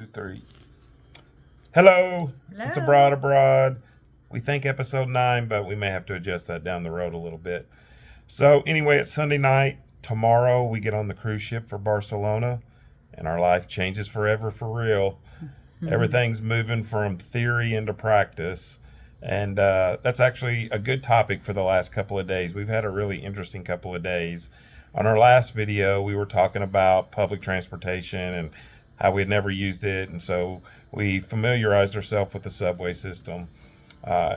2, 3. Hello. It's Hello. abroad. We think episode 9, but we may have to adjust that down the road a little bit. So anyway, it's Sunday night. Tomorrow we get on the cruise ship for Barcelona, and our life changes forever for real. Everything's moving from theory into practice. And that's actually a good topic for the last couple of days. We've had a really interesting couple of days. On our last video, we were talking about public transportation and how we had never used it. And so we familiarized ourselves with the subway system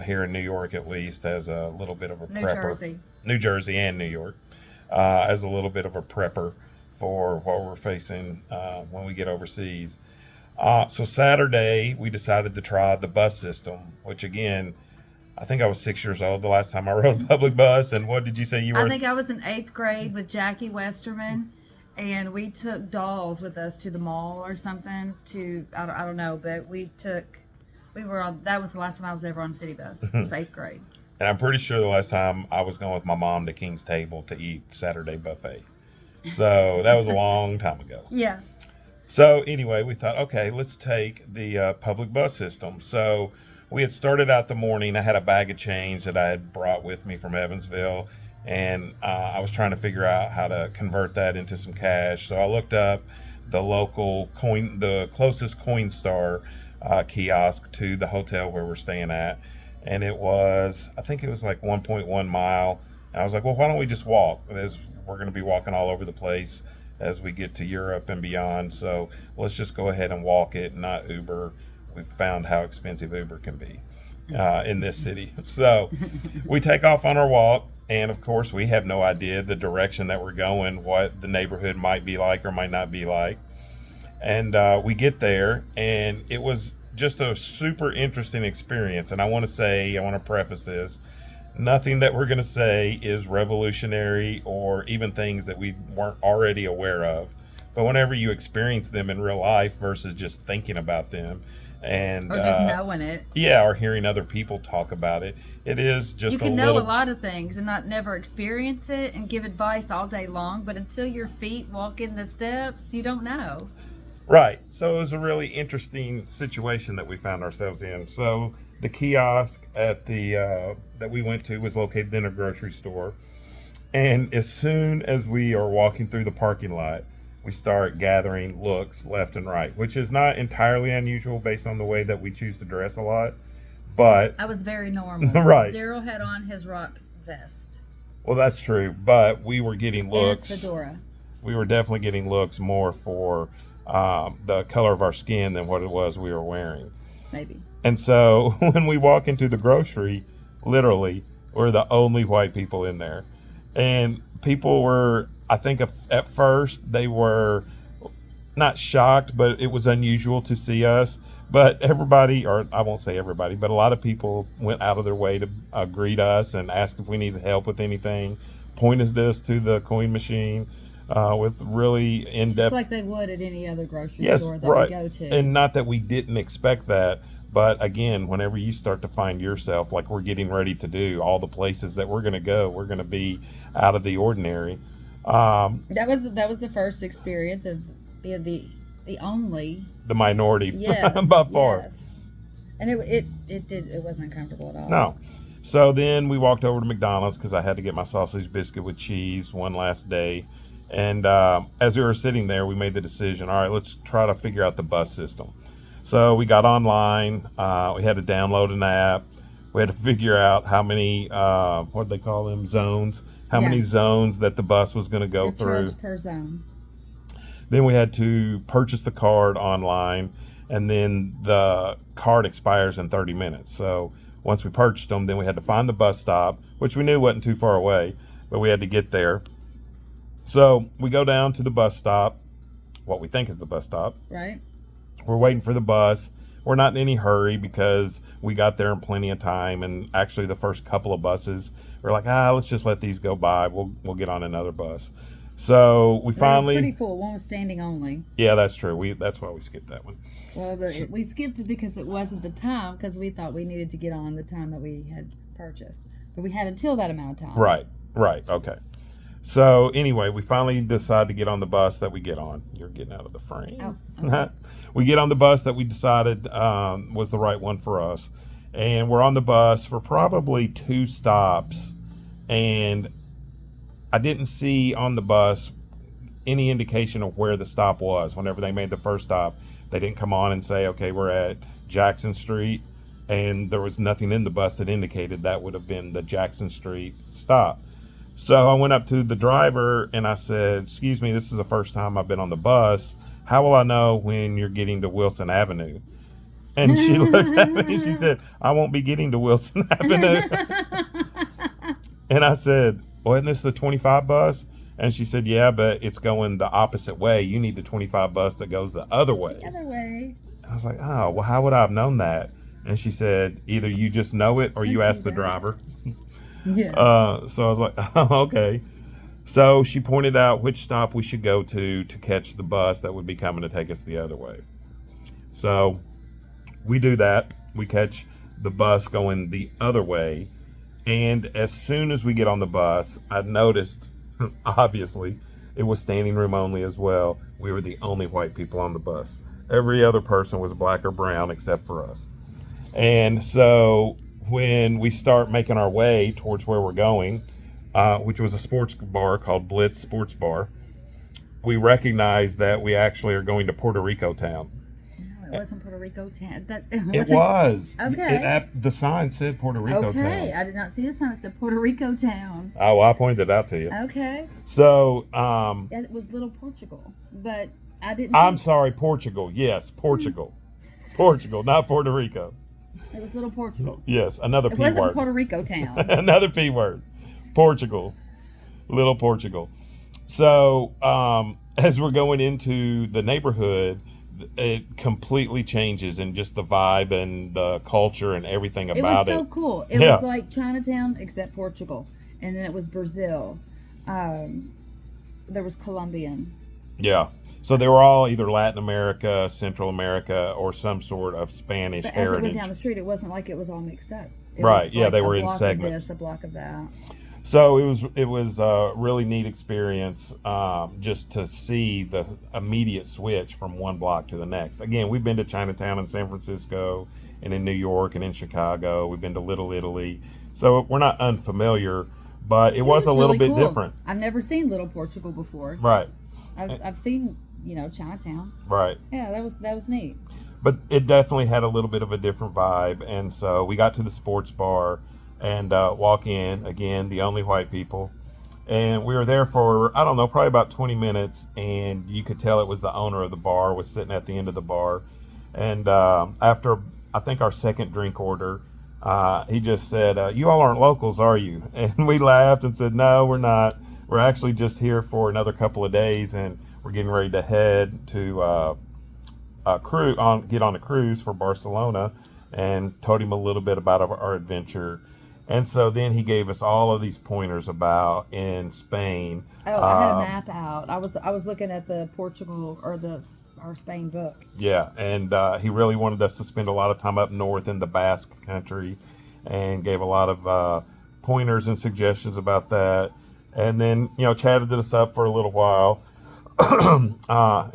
here in New York, at least, as a little bit of a New prepper. Jersey. New Jersey and New York, as a little bit of a prepper for what we're facing when we get overseas. So Saturday, we decided to try the bus system, which again, I think I was 6 years old the last time I rode a public bus. And what did you say you were? I think I was in 8th grade with Jackie Westerman, and we took dolls with us to the mall or something. I don't know, but we were on. That was the last time I was ever on a city bus. It was 8th grade. And I'm pretty sure the last time I was going with my mom to King's Table to eat Saturday buffet. So that was a long time ago. Yeah. So anyway, we thought, okay, let's take the public bus system. So we had started out the morning. I had a bag of change that I had brought with me from Evansville, and I was trying to figure out how to convert that into some cash. So I looked up the local the closest Coinstar kiosk to the hotel where we're staying at, and I think it was like 1.1 mile. And I was like, well, why don't we just walk? We're going to be walking all over the place as we get to Europe and beyond. So let's just go ahead and walk it, not Uber. We've found how expensive Uber can be in this city. So we take off on our walk. And of course, we have no idea the direction that we're going, what the neighborhood might be like or might not be like. And we get there, and it was just a super interesting experience. And I want to preface this. Nothing that we're going to say is revolutionary or even things that we weren't already aware of. But whenever you experience them in real life versus just thinking about them and Or just knowing it. yeah, or hearing other people talk about it, it is just You can know a lot of things and not never experience it and give advice all day long, but until your feet walk in the steps, you don't know. Right. So it was a really interesting situation that we found ourselves in. So the kiosk at the that we went to was located in a grocery store, and as soon as we are walking through the parking lot, we start gathering looks left and right, which is not entirely unusual based on the way that we choose to dress a lot. But I was very normal. Right. Daryl had on his rock vest well, that's true. But we were getting and looks. his fedora. We were definitely getting looks more for the color of our skin than what it was we were wearing. Maybe. And so when we walk into the grocery, literally, we're the only white people in there. And people were, I think at first they were not shocked, but it was unusual to see us. But everybody, or I won't say everybody, but a lot of people went out of their way to greet us and ask if we needed help with anything, pointed us to the coin machine with really in-depth. Just like they would at any other grocery Yes, store that right. we go to. And not that we didn't expect that, but again, whenever you start to find yourself like we're getting ready to do, all the places that we're going to go, we're going to be out of the ordinary. That was the first experience of being the only The minority, yes by far. yes, and it wasn't uncomfortable at all. No. So then we walked over to McDonald's because I had to get my sausage biscuit with cheese one last day. And as we were sitting there, we made the decision, all right, let's try to figure out the bus system. So we got online. We had to download an app. We had to figure out how many, what do they call them, zones, how many zones that the bus was going to go through. Charge per zone. Then we had to purchase the card online, and then the card expires in 30 minutes. So once we purchased them, then we had to find the bus stop, which we knew wasn't too far away, but we had to get there. So we go down to the bus stop, what we think is the bus stop. Right. We're waiting for the bus. We're not in any hurry because we got there in plenty of time. And actually the first couple of buses, we're like, let's just let these go by. We'll get on another bus. So we finally. They were pretty full. One was standing only. Yeah, that's true. That's why we skipped that one. Well, we skipped it because it wasn't the time, because we thought we needed to get on the time that we had purchased. But we had until that amount of time. Right. Okay. So anyway, we finally decide to get on the bus that we get on. You're getting out of the frame. Oh, okay. We get on the bus that we decided was the right one for us. And we're on the bus for probably 2 stops. And I didn't see on the bus any indication of where the stop was. Whenever they made the first stop, they didn't come on and say, okay, we're at Jackson Street. And there was nothing in the bus that indicated that would have been the Jackson Street stop. So I went up to the driver and I said, excuse me, this is the first time I've been on the bus. How will I know when you're getting to Wilson Avenue? And she looked at me and she said, I won't be getting to Wilson Avenue. And I said, well, isn't this the 25 bus? And she said, yeah, but it's going the opposite way. You need the 25 bus that goes the other way. The other way. I was like, oh, well, how would I have known that? And she said, either you just know it or you ask the driver. Yeah. So I was like, oh, okay. So she pointed out which stop we should go to catch the bus that would be coming to take us the other way. So we do that. We catch the bus going the other way. And as soon as we get on the bus, I noticed, obviously, it was standing room only as well. We were the only white people on the bus. Every other person was black or brown except for us. And so when we start making our way towards where we're going, which was a sports bar called Blitz Sports Bar, we recognize that we actually are going to Puerto Rico Town. No, it wasn't Puerto Rico Town. It was. Okay. The sign said Puerto Rico Town. Okay, I did not see the sign. It said Puerto Rico Town. Oh, well, I pointed it out to you. Okay. So, It was Little Portugal, but I didn't. I'm sorry, Portugal. Yes, Portugal. Portugal, not Puerto Rico. It was Little Portugal. Yes, another P It wasn't word. Puerto Rico Town. Another P word. Portugal. Little Portugal. So, as we're going into the neighborhood, it completely changes in just the vibe and the culture and everything It was about so it. cool. It Yeah. was like Chinatown except Portugal, and then it was Brazil. There was Colombian. Yeah. So they were all either Latin America, Central America, or some sort of Spanish But as it heritage. went down the street, it wasn't like it was all mixed up. It Right, was yeah, like they a were in block segments. Of this, a block of that. So it was a really neat experience, just to see the immediate switch from one block to the next. Again, we've been to Chinatown in San Francisco and in New York and in Chicago. We've been to Little Italy, so we're not unfamiliar, but it was This a is little really bit cool. different. I've never seen Little Portugal before. Right, I've seen Chinatown. right. Yeah, that was neat. But it definitely had a little bit of a different vibe, and so we got to the sports bar and walk in, again, the only white people, and we were there for, I don't know, probably about 20 minutes, and you could tell it was the owner of the bar was sitting at the end of the bar. And after I think our second drink order, he just said, you all aren't locals, are you? And we laughed and said, no, we're not. We're actually just here for another couple of days, and we're getting ready to head to get on a cruise for Barcelona, and told him a little bit about our adventure. And so then he gave us all of these pointers about in Spain. Oh, I had a map out. I was looking at the Portugal or our Spain book. Yeah, and he really wanted us to spend a lot of time up north in the Basque country, and gave a lot of pointers and suggestions about that. And then, chatted us up for a little while.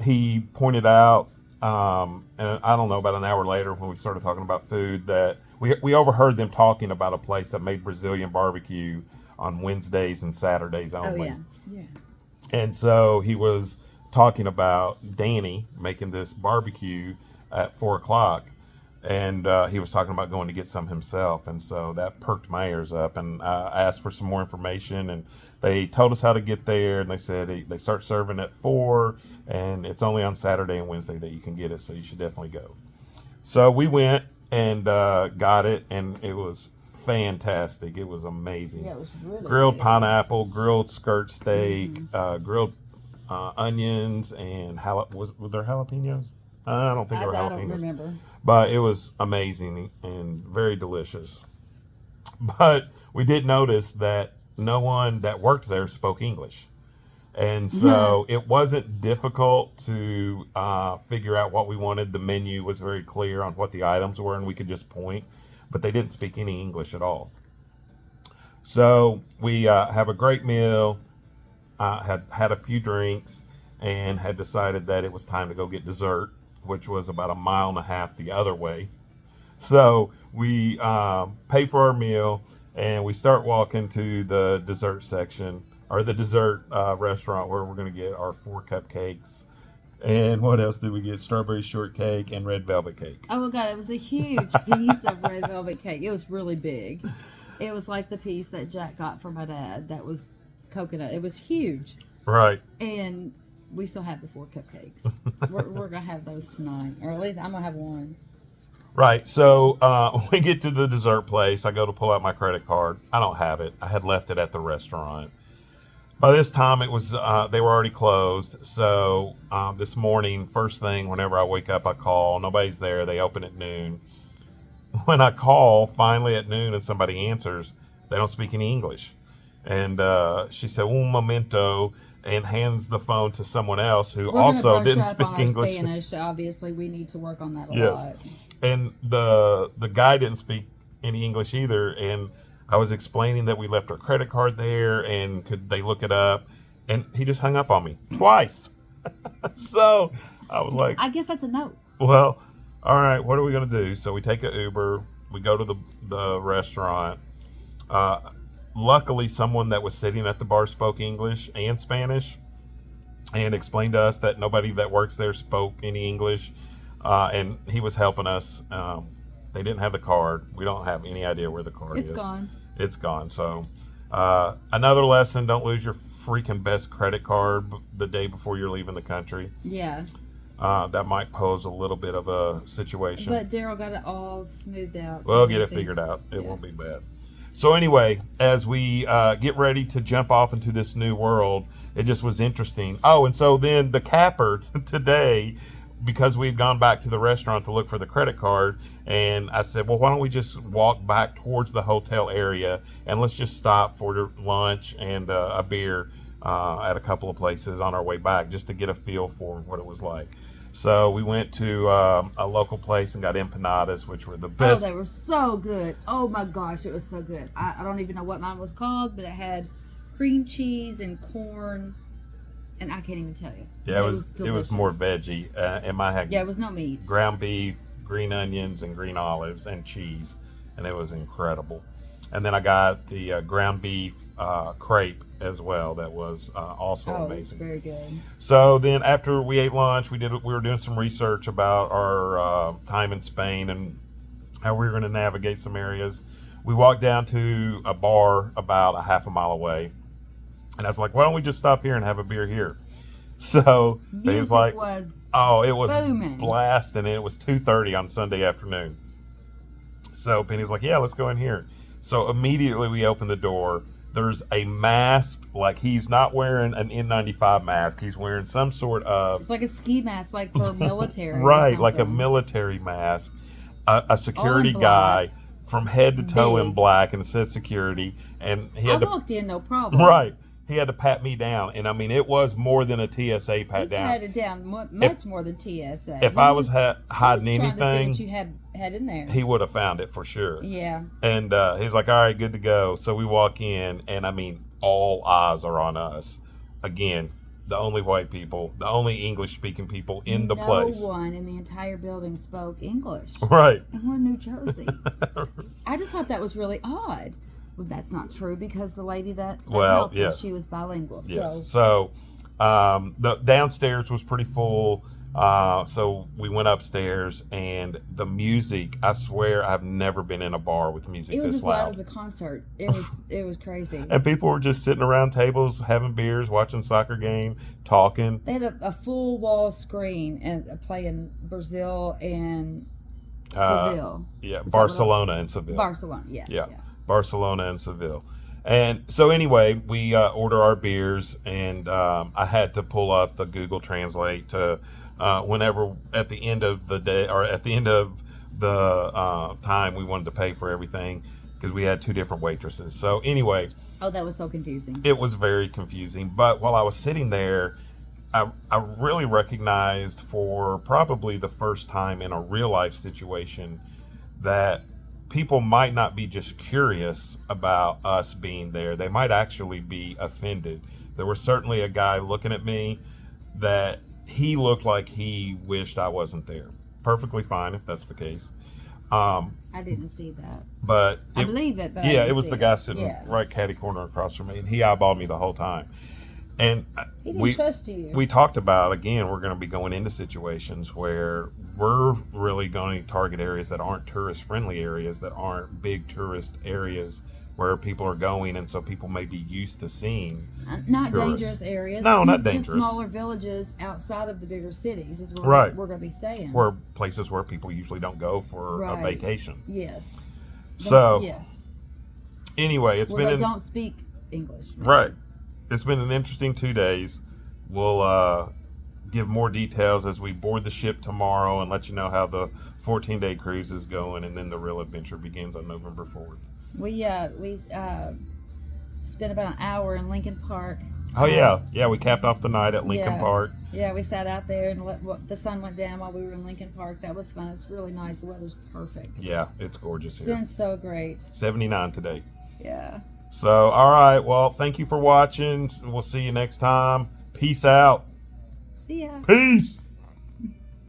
He pointed out, and I don't know, about an hour later when we started talking about food, that we overheard them talking about a place that made Brazilian barbecue on Wednesdays and Saturdays only. Oh yeah. And so he was talking about Danny making this barbecue at 4:00, and he was talking about going to get some himself. And so that perked my ears up, and I asked for some more information, and they told us how to get there, and they said they start serving at 4, and it's only on Saturday and Wednesday that you can get it, so you should definitely go. So we went and got it, and it was fantastic. It was amazing. Yeah, it was really grilled good. pineapple, grilled skirt steak, grilled onions, and were there jalapenos? I don't think there were I jalapenos. don't remember. But it was amazing and very delicious. But we did notice that no one that worked there spoke English. And so it wasn't difficult to figure out what we wanted. The menu was very clear on what the items were, and we could just point. But they didn't speak any English at all. So we have a great meal. had a few drinks and had decided that it was time to go get dessert, which was about a mile and a half the other way. So we pay for our meal and we start walking to the dessert section or the dessert restaurant where we're going to get our 4 cupcakes. And what else did we get? Strawberry shortcake and red velvet cake. Oh my God, it was a huge piece of red velvet cake. It was really big. It was like the piece that Jack got for my dad. That was coconut. It was huge. Right. And we still have the 4 cupcakes. we're going to have those tonight. Or at least I'm going to have one. Right. So we get to the dessert place. I go to pull out my credit card. I don't have it. I had left it at the restaurant. By this time, it was they were already closed. So this morning, first thing, whenever I wake up, I call. Nobody's there. They open at noon. When I call finally at noon and somebody answers, they don't speak any English. And she said, un momento, and hands the phone to someone else who also didn't speak English. Spanish. Obviously, we need to work on that a yes. lot. And the guy didn't speak any English either. And I was explaining that we left our credit card there and could they look it up. And he just hung up on me twice. So I was like, I guess that's a no. Well, all right, what are we going to do? So we take an Uber. We go to the restaurant. Luckily, someone that was sitting at the bar spoke English and Spanish and explained to us that nobody that works there spoke any English. And he was helping us. They didn't have the card. We don't have any idea where the card is. It's gone. It's gone. So another lesson, don't lose your freaking best credit card the day before you're leaving the country. Yeah. That might pose a little bit of a situation. But Daryl got it all smoothed out. We'll get it figured out. It won't be bad. So anyway, as we get ready to jump off into this new world, it just was interesting. Oh, and so then the capper today, because we'd gone back to the restaurant to look for the credit card, and I said, well, why don't we just walk back towards the hotel area and let's just stop for lunch and a beer at a couple of places on our way back just to get a feel for what it was like. So we went to a local place and got empanadas, which were the best. Oh, they were so good. Oh my gosh, it was so good. I don't even know what mine was called, but it had cream cheese and corn, and I can't even tell you. Yeah, it was more veggie, and mine had it was no meat. Ground beef, green onions, and green olives, and cheese, and it was incredible. And then I got the ground beef crepe as well. That was also amazing. Oh, it was very good. So then after we ate lunch, we were doing some research about our time in Spain and how we were going to navigate some areas. We walked down to a bar about a half a mile away, and I was like, why don't we just stop here and have a beer here? So Music was like, was it was booming. blasting, and it was 2:30 on Sunday afternoon. So Penny's like, yeah, let's go in here. So immediately we open the door. There's a mask, like he's not wearing an N95 mask. He's wearing some sort of... It's like a ski mask, like for military. Right, like a military mask. A security guy from head to toe in black, and it says security. And he had walked in, no problem. Right. He had to pat me down. And I mean, it was more than a TSA pat down. He patted down much more than TSA. If I was hiding anything, to see what you had in there. He would have found it for sure. Yeah. And he was like, all right, good to go. So we walk in, and I mean, all eyes are on us. Again, the only white people, the only English-speaking people in the place. No one in the entire building spoke English. Right. And we're in New Jersey. I just thought that was really odd. Well, that's not true because the lady that helped us, she was bilingual. Yes. So the downstairs was pretty full. So we went upstairs, and the music, I swear I've never been in a bar with music this loud. It was this as loud loud. as a concert. It was crazy. And people were just sitting around tables, having beers, watching soccer game, talking. They had a full wall screen and playing Brazil and Seville. Yeah, Barcelona and Seville. Barcelona, yeah. Barcelona and Seville. And so anyway, we order our beers, and I had to pull up the Google Translate to whenever at the end of the day or at the end of the time we wanted to pay for everything because we had two different waitresses. So anyway. Oh, that was so confusing. It was very confusing. But while I was sitting there, I really recognized for probably the first time in a real life situation that people might not be just curious about us being there. They might actually be offended. There was certainly a guy looking at me that he looked like he wished I wasn't there. Perfectly fine if that's the case. I didn't see that. But I believe it, but yeah, it was the guy sitting right catty corner across from me, and he eyeballed me the whole time. And he didn't trust you. We talked about, again, we're going to be going into situations where we're really going to target areas that aren't tourist friendly areas, that aren't big tourist areas where people are going, and so people may be used to seeing not tourists. Dangerous areas. No, not dangerous. Just smaller villages outside of the bigger cities is where Right. we're going to be staying. Where places where people usually don't go for a vacation. Yes. So yes. Anyway, it's where been they don't speak English. Maybe. Right. It's been an interesting 2 days. We'll give more details as we board the ship tomorrow and let you know how the 14-day cruise is going, and then the real adventure begins on November 4th. We spent about an hour in Lincoln Park. Oh yeah, we capped off the night at Lincoln Park. Yeah, we sat out there and the sun went down while we were in Lincoln Park. That was fun. It's really nice. The weather's perfect. Yeah, it's gorgeous here. It's been so great. 79 today. Yeah. So, all right. Well, thank you for watching. We'll see you next time. Peace out. See ya. Peace.